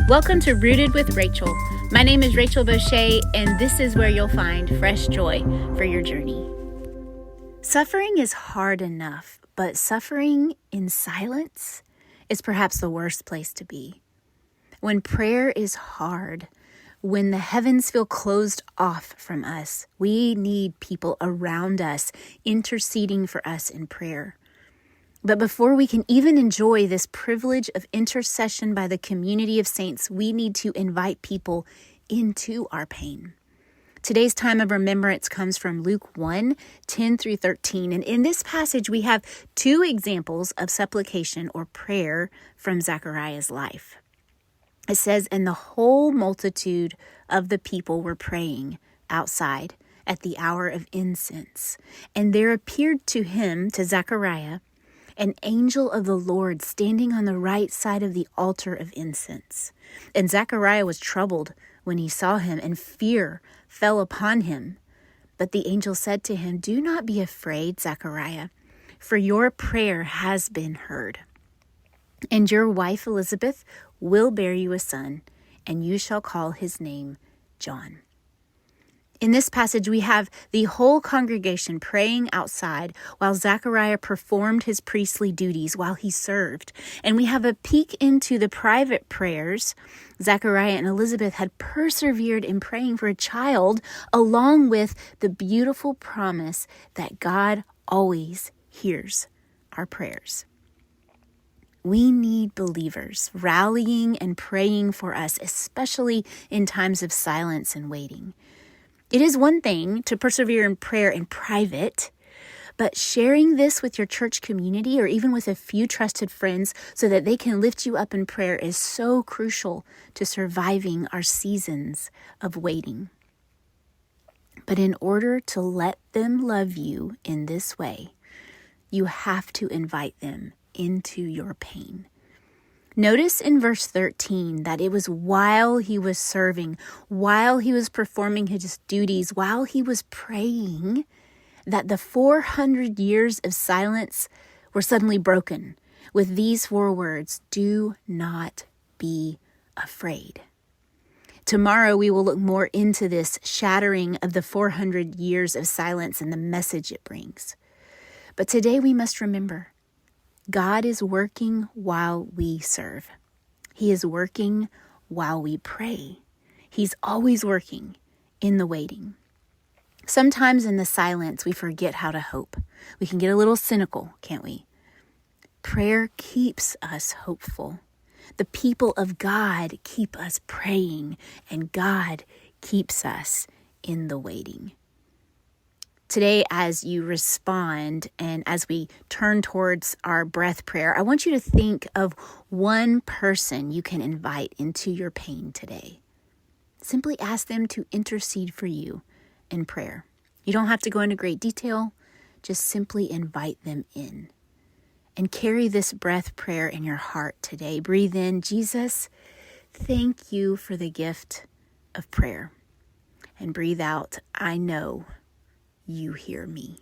Welcome to Rooted with Rachel. My name is Rachel Boucher, and this is where you'll find fresh joy for your journey. Suffering is hard enough, but suffering in silence is perhaps the worst place to be. When prayer is hard, when the heavens feel closed off from us, we need people around us interceding for us in prayer. But before we can even enjoy this privilege of intercession by the community of saints, we need to invite people into our pain. Today's time of remembrance comes from Luke 1:10 through 13. And in this passage, we have two examples of supplication or prayer from Zechariah's life. It says, "And the whole multitude of the people were praying outside at the hour of incense. And there appeared to him, to Zechariah, an angel of the Lord standing on the right side of the altar of incense. And Zechariah was troubled when he saw him, and fear fell upon him. But the angel said to him, 'Do not be afraid, Zechariah, for your prayer has been heard. And your wife Elizabeth will bear you a son, and you shall call his name John.'" In this passage, we have the whole congregation praying outside while Zechariah performed his priestly duties while he served. And we have a peek into the private prayers Zechariah and Elizabeth had persevered in praying for a child, along with the beautiful promise that God always hears our prayers. We need believers rallying and praying for us, especially in times of silence and waiting. It is one thing to persevere in prayer in private, but sharing this with your church community or even with a few trusted friends so that they can lift you up in prayer is so crucial to surviving our seasons of waiting. But in order to let them love you in this way, you have to invite them into your pain. Notice in verse 13 that it was while he was serving, while he was performing his duties, while he was praying, that the 400 years of silence were suddenly broken with these four words: "Do not be afraid." Tomorrow we will look more into this shattering of the 400 years of silence and the message it brings. But today we must remember, God is working while we serve. He is working while we pray. He's always working in the waiting. Sometimes in the silence, we forget how to hope. We can get a little cynical, can't we? Prayer keeps us hopeful. The people of God keep us praying, and God keeps us in the waiting. Today, as you respond and as we turn towards our breath prayer, I want you to think of one person you can invite into your pain today. Simply ask them to intercede for you in prayer. You don't have to go into great detail. Just simply invite them in. And carry this breath prayer in your heart today. Breathe in, "Jesus, thank you for the gift of prayer." And breathe out, "I know you hear me."